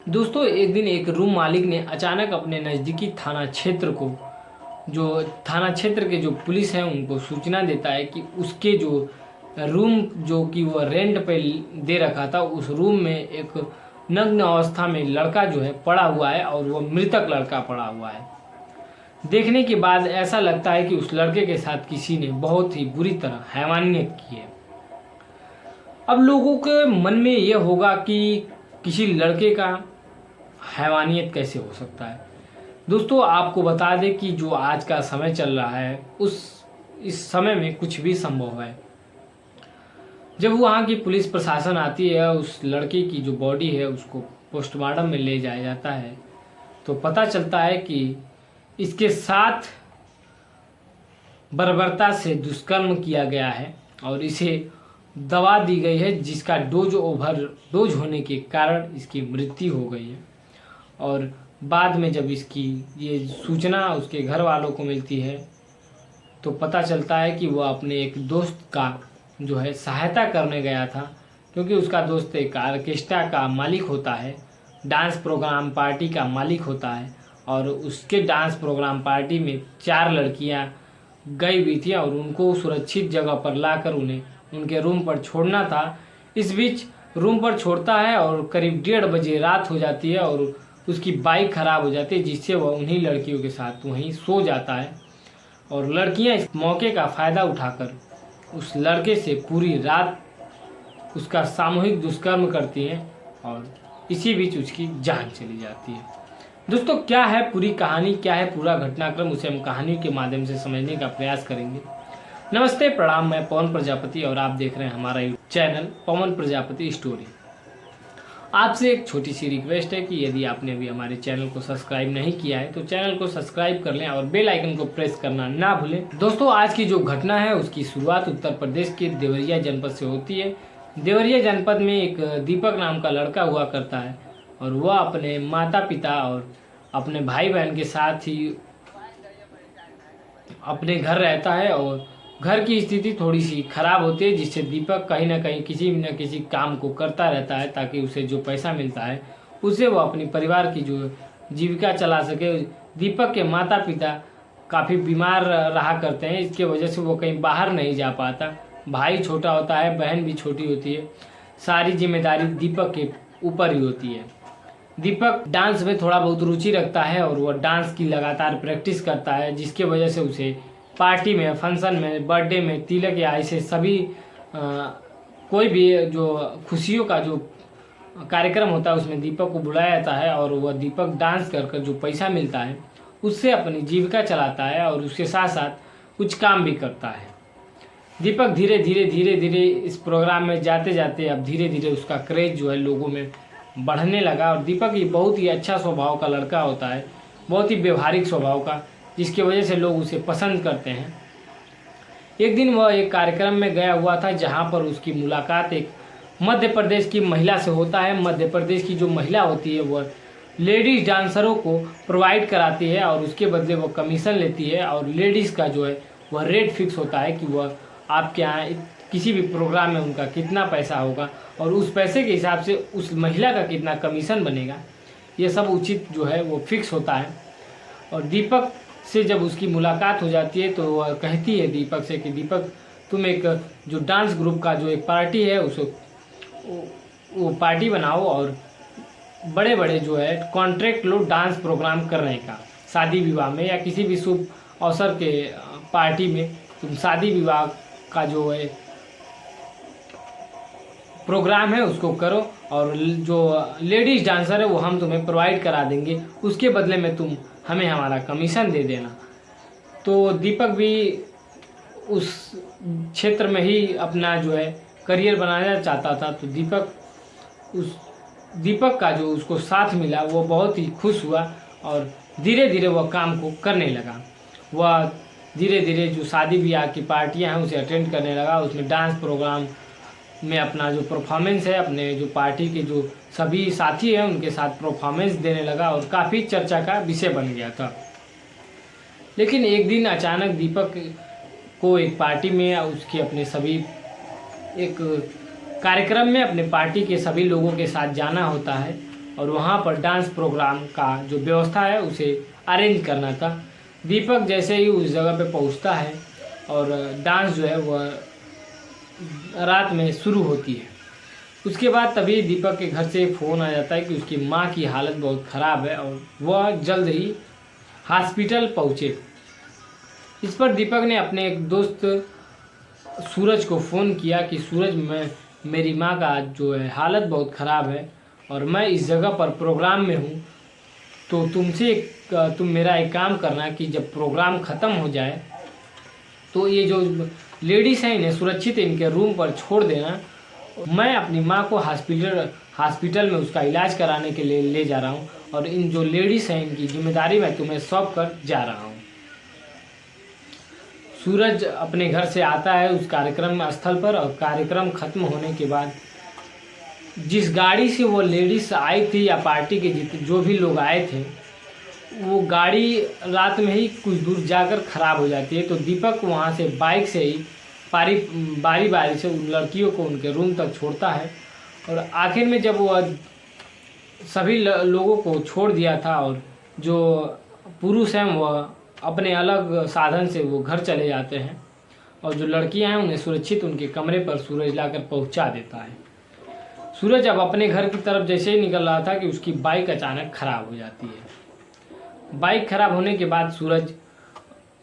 दोस्तों एक दिन एक रूम मालिक ने अचानक अपने नज़दीकी थाना क्षेत्र को जो थाना क्षेत्र के जो पुलिस हैं उनको सूचना देता है कि उसके जो रूम जो कि वह रेंट पे दे रखा था उस रूम में एक नग्न अवस्था में लड़का जो है पड़ा हुआ है और वह मृतक लड़का पड़ा हुआ है। देखने के बाद ऐसा लगता है कि उस लड़के के साथ किसी ने बहुत ही बुरी तरह हैवानियत की है। अब लोगों के मन में यह होगा कि किसी लड़के का हैवानियत कैसे हो सकता है। दोस्तों आपको बता दें कि जो आज का समय चल रहा है इस समय में कुछ भी संभव है। जब वहाँ की पुलिस प्रशासन आती है, उस लड़के की जो बॉडी है उसको पोस्टमार्टम में ले जाया जाता है तो पता चलता है कि इसके साथ बर्बरता से दुष्कर्म किया गया है और इसे दवा दी गई है जिसका ओवर डोज होने के कारण इसकी मृत्यु हो गई है। और बाद में जब इसकी ये सूचना उसके घर वालों को मिलती है तो पता चलता है कि वह अपने एक दोस्त का जो है सहायता करने गया था, क्योंकि उसका दोस्त एक ऑर्केस्ट्रा का मालिक होता है, डांस प्रोग्राम पार्टी का मालिक होता है और उसके डांस प्रोग्राम पार्टी में 4 लड़कियां गई हुई थी और उनको सुरक्षित जगह पर लाकर उन्हें उनके रूम पर छोड़ना था। इस बीच रूम पर छोड़ता है और करीब 1:30 बजे रात हो जाती है और उसकी बाइक ख़राब हो जाती है जिससे वह उन्हीं लड़कियों के साथ वहीं सो जाता है और लड़कियां इस मौके का फ़ायदा उठाकर उस लड़के से पूरी रात उसका सामूहिक दुष्कर्म करती हैं और इसी बीच उसकी जान चली जाती है। दोस्तों क्या है पूरी कहानी, क्या है पूरा घटनाक्रम, उसे हम कहानी के माध्यम से समझने का प्रयास करेंगे। नमस्ते प्रणाम, मैं पवन प्रजापति और आप देख रहे हैं हमारा यूट्यूब चैनल पवन प्रजापति स्टोरी। आपसे एक छोटी सी रिक्वेस्ट है कि यदि आपने अभी हमारे चैनल को सब्सक्राइब नहीं किया है तो चैनल को सब्सक्राइब कर लें और बेल आइकन को प्रेस करना ना भूलें। दोस्तों आज की जो घटना है उसकी शुरुआत उत्तर प्रदेश के देवरिया जनपद से होती है। देवरिया जनपद में एक दीपक नाम का लड़का हुआ करता है और वह अपने माता पिता और अपने भाई बहन के साथ ही अपने घर रहता है और घर की स्थिति थोड़ी सी खराब होती है जिससे दीपक कहीं ना कहीं किसी न किसी काम को करता रहता है ताकि उसे जो पैसा मिलता है उससे वो अपनी परिवार की जो जीविका चला सके। दीपक के माता पिता काफ़ी बीमार रहा करते हैं, इसके वजह से वो कहीं बाहर नहीं जा पाता। भाई छोटा होता है, बहन भी छोटी होती है, सारी जिम्मेदारी दीपक के ऊपर ही होती है। दीपक डांस में थोड़ा बहुत रुचि रखता है और वह डांस की लगातार प्रैक्टिस करता है जिसके वजह से उसे पार्टी में, फंक्शन में, बर्थडे में, तिलक या ऐसे सभी कोई भी जो खुशियों का जो कार्यक्रम होता है उसमें दीपक को बुलाया जाता है और वह दीपक डांस कर कर जो पैसा मिलता है उससे अपनी जीविका चलाता है और उसके साथ साथ कुछ काम भी करता है। दीपक धीरे धीरे इस प्रोग्राम में जाते जाते अब धीरे धीरे उसका क्रेज जो है लोगों में बढ़ने लगा और दीपक ये बहुत ही अच्छा स्वभाव का लड़का होता है, बहुत ही व्यवहारिक स्वभाव का, जिसकी वजह से लोग उसे पसंद करते हैं। एक दिन वह एक कार्यक्रम में गया हुआ था जहां पर उसकी मुलाकात एक मध्य प्रदेश की महिला से होता है। मध्य प्रदेश की जो महिला होती है वह लेडीज़ डांसरों को प्रोवाइड कराती है और उसके बदले वो कमीशन लेती है और लेडीज़ का जो है वह रेट फिक्स होता है कि वह आपके यहाँ किसी भी प्रोग्राम में उनका कितना पैसा होगा और उस पैसे के हिसाब से उस महिला का कितना कमीशन बनेगा, ये सब उचित जो है वो फिक्स होता है। और दीपक से जब उसकी मुलाकात हो जाती है तो वह कहती है दीपक से कि दीपक तुम एक जो डांस ग्रुप का जो एक पार्टी है उस वो पार्टी बनाओ और बड़े बड़े जो है कॉन्ट्रैक्ट लो डांस प्रोग्राम करने का, शादी विवाह में या किसी भी शुभ अवसर के पार्टी में तुम शादी विवाह का जो है प्रोग्राम है उसको करो और जो लेडीज़ डांसर है वो हम तुम्हें प्रोवाइड करा देंगे, उसके बदले में तुम हमें हमारा कमीशन दे देना। तो दीपक भी उस क्षेत्र में ही अपना जो है करियर बनाना चाहता था। तो दीपक का जो उसको साथ मिला वो बहुत ही खुश हुआ और धीरे धीरे वह काम को करने लगा। वह धीरे धीरे जो शादी ब्याह की पार्टियां हैं उसे अटेंड करने लगा, उसमें डांस प्रोग्राम में अपना जो परफॉर्मेंस है अपने जो पार्टी के जो सभी साथी हैं उनके साथ परफॉर्मेंस देने लगा और काफ़ी चर्चा का विषय बन गया था। लेकिन एक दिन अचानक दीपक को एक पार्टी में उसके अपने सभी एक कार्यक्रम में अपने पार्टी के सभी लोगों के साथ जाना होता है और वहाँ पर डांस प्रोग्राम का जो व्यवस्था है उसे अरेंज करना था। दीपक जैसे ही उस जगह पे पहुँचता है और डांस जो है वह रात में शुरू होती है। उसके बाद तभी दीपक के घर से फ़ोन आ जाता है कि उसकी माँ की हालत बहुत ख़राब है और वह जल्द ही हॉस्पिटल पहुँचे। इस पर दीपक ने अपने एक दोस्त सूरज को फ़ोन किया कि सूरज, मेरी माँ का जो है हालत बहुत ख़राब है और मैं इस जगह पर प्रोग्राम में हूँ, तो तुम मेरा एक काम करना कि जब प्रोग्राम ख़त्म हो जाए तो ये जो लेडीज़ हैं इन्हें सुरक्षित इनके रूम पर छोड़ देना। मैं अपनी माँ को हॉस्पिटल में उसका इलाज कराने के लिए ले जा रहा हूँ और इन जो लेडीज़ हैं इनकी जिम्मेदारी मैं तुम्हें सौंप कर जा रहा हूँ। सूरज अपने घर से आता है उस कार्यक्रम स्थल पर और कार्यक्रम खत्म होने के बाद जिस गाड़ी से वो लेडीज़ आई थी या पार्टी के जो भी लोग आए थे, वो गाड़ी रात में ही कुछ दूर जाकर ख़राब हो जाती है। तो दीपक वहाँ से बाइक से ही बारी बारी से उन लड़कियों को उनके रूम तक छोड़ता है और आखिर में जब वह सभी लोगों को छोड़ दिया था और जो पुरुष हैं वह अपने अलग साधन से वो घर चले जाते हैं और जो लड़कियां हैं उन्हें सुरक्षित उनके कमरे पर सूरज लाकर पहुंचा देता है। सूरज अब अपने घर की तरफ जैसे ही निकल रहा था कि उसकी बाइक अचानक ख़राब हो जाती है। बाइक ख़राब होने के बाद सूरज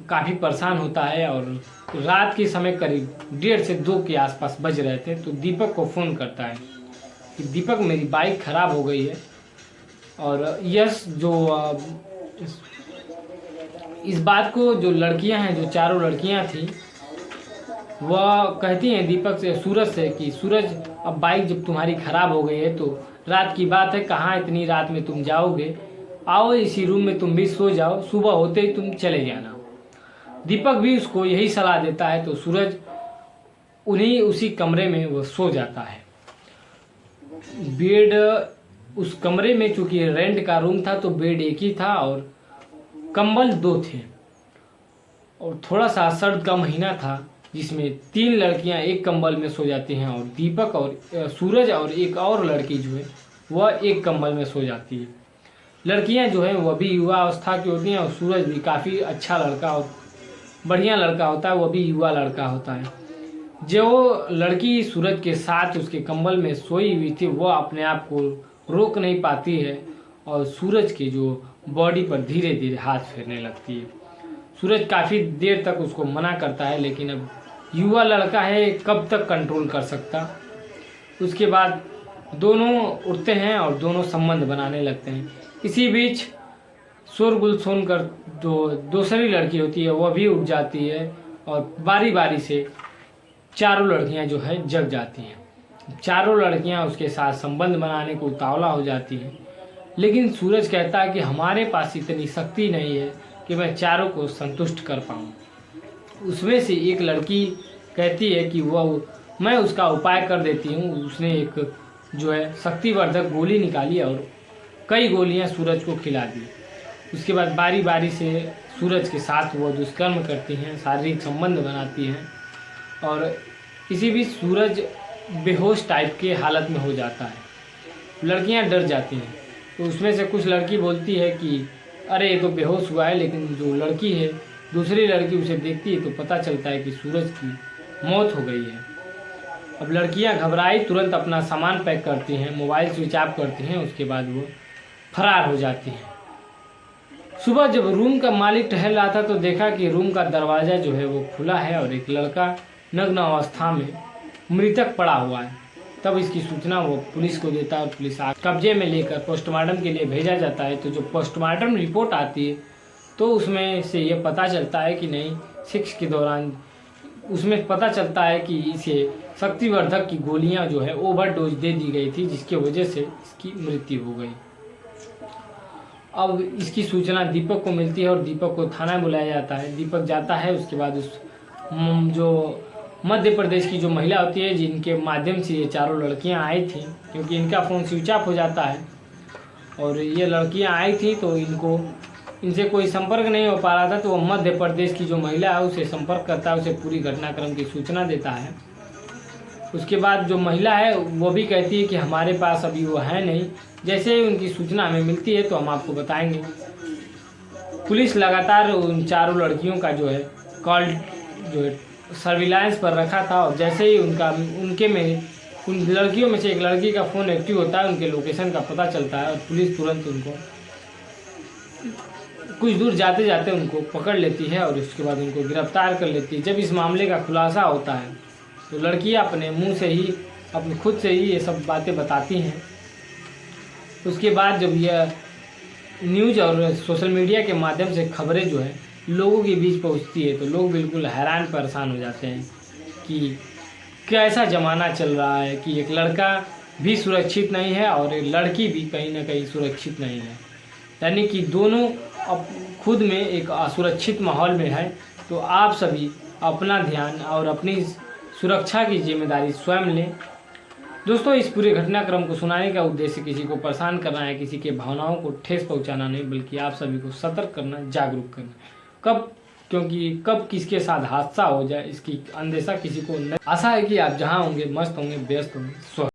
काफ़ी परेशान होता है और रात के समय करीब 1:30 से 2 के आसपास बज रहे थे। तो दीपक को फ़ोन करता है कि दीपक, मेरी बाइक ख़राब हो गई है। और यश जो इस बात को जो लड़कियां हैं, जो चारों लड़कियां थी, वह कहती हैं दीपक से, सूरज से कि सूरज, अब बाइक जब तुम्हारी ख़राब हो गई है तो रात की बात है, कहाँ इतनी रात में तुम जाओगे, आओ इसी रूम में तुम भी सो जाओ, सुबह होते ही तुम चले जाना। दीपक भी उसको यही सलाह देता है। तो सूरज उसी कमरे में वो सो जाता है। बेड उस कमरे में, चूँकि रेंट का रूम था तो बेड एक ही था और कंबल 2 थे और थोड़ा सा सर्द का महीना था जिसमें 3 लड़कियां एक कंबल में सो जाती हैं और दीपक और सूरज और एक और लड़की जो है वह एक कंबल में सो जाती है। लड़कियां जो हैं वह भी युवा अवस्था की होती हैं और सूरज भी काफ़ी अच्छा लड़का और बढ़िया लड़का होता है, वह भी युवा लड़का होता है। जो लड़की सूरज के साथ उसके कंबल में सोई हुई थी वह अपने आप को रोक नहीं पाती है और सूरज के जो बॉडी पर धीरे धीरे हाथ फेरने लगती है। सूरज काफ़ी देर तक उसको मना करता है, लेकिन अब युवा लड़का है, कब तक कंट्रोल कर सकता। उसके बाद दोनों उठते हैं और दोनों संबंध बनाने लगते हैं। इसी बीच शोरगुल सुनकर जो दूसरी लड़की होती है वह भी उठ जाती है और बारी बारी से चारों लड़कियां जो है जग जाती हैं। चारों लड़कियां उसके साथ संबंध बनाने को उतावला हो जाती हैं, लेकिन सूरज कहता है कि हमारे पास इतनी शक्ति नहीं है कि मैं चारों को संतुष्ट कर पाऊँ। उसमें से एक लड़की कहती है कि मैं उसका उपाय कर देती हूँ। उसने एक जो है शक्तिवर्धक गोली निकाली और कई गोलियाँ सूरज को खिला दी। उसके बाद बारी बारी से सूरज के साथ वो दुष्कर्म करती हैं, शारीरिक संबंध बनाती हैं और किसी भी सूरज बेहोश टाइप के हालत में हो जाता है। लड़कियां डर जाती हैं। तो उसमें से कुछ लड़की बोलती है कि अरे ये तो बेहोश हुआ है, लेकिन जो लड़की है, दूसरी लड़की उसे देखती है तो पता चलता है कि सूरज की मौत हो गई है। अब लड़कियां घबराई तुरंत अपना सामान पैक करती हैं, मोबाइल स्विच ऑफ करती हैं, उसके बाद वो फरार हो जाती हैं। सुबह जब रूम का मालिक टहल रहा था तो देखा कि रूम का दरवाज़ा जो है वो खुला है और एक लड़का नग्न अवस्था में मृतक पड़ा हुआ है। तब इसकी सूचना वो पुलिस को देता है और पुलिस कब्जे में लेकर पोस्टमार्टम के लिए भेजा जाता है। तो जो पोस्टमार्टम रिपोर्ट आती है तो उसमें से ये पता चलता है कि नहीं, सेक्स के दौरान उसमें पता चलता है कि इसे शक्तिवर्धक की गोलियां जो है ओवरडोज दे दी गई थी, जिसकी वजह से इसकी मृत्यु हो गई। अब इसकी सूचना दीपक को मिलती है और दीपक को थाना बुलाया जाता है। दीपक जाता है, उसके बाद उस जो मध्य प्रदेश की जो महिला होती है जिनके माध्यम से ये चारों लड़कियां आई थी, क्योंकि इनका फ़ोन स्विच ऑफ हो जाता है और ये लड़कियां आई थी तो इनसे कोई संपर्क नहीं हो पा रहा था, तो वो मध्य प्रदेश की जो महिला है उसे संपर्क करता है, उसे पूरी घटनाक्रम की सूचना देता है। उसके बाद जो महिला है वो भी कहती है कि हमारे पास अभी वो है नहीं। जैसे ही उनकी सूचना हमें मिलती है तो हम आपको बताएंगे। पुलिस लगातार उन चारों लड़कियों का जो है कॉल जो है सर्विलांस पर रखा था, और जैसे ही उन लड़कियों में से एक लड़की का फ़ोन एक्टिव होता है, उनके लोकेशन का पता चलता है और पुलिस तुरंत उनको कुछ दूर जाते जाते उनको पकड़ लेती है और उसके बाद उनको गिरफ्तार कर लेती है। जब इस मामले का खुलासा होता है तो लड़कियां अपने मुंह से ही अपने खुद से ही ये सब बातें बताती हैं। उसके बाद जब यह न्यूज़ और सोशल मीडिया के माध्यम से खबरें जो है लोगों के बीच पहुंचती है तो लोग बिल्कुल हैरान परेशान हो जाते हैं कि कैसा ज़माना चल रहा है कि एक लड़का भी सुरक्षित नहीं है और एक लड़की भी कहीं ना कहीं सुरक्षित नहीं है, यानी कि दोनों अब खुद में एक असुरक्षित माहौल में है। तो आप सभी अपना ध्यान और अपनी सुरक्षा की जिम्मेदारी स्वयं लें। दोस्तों, इस पूरे घटनाक्रम को सुनाने का उद्देश्य किसी को परेशान करना है, किसी के भावनाओं को ठेस पहुंचाना नहीं, बल्कि आप सभी को सतर्क करना, जागरूक करना। क्योंकि कब किसके साथ हादसा हो जाए इसकी अंदेशा किसी को नहीं। आशा है कि आप जहां होंगे मस्त होंगे, व्यस्त होंगे, स्वस्थ।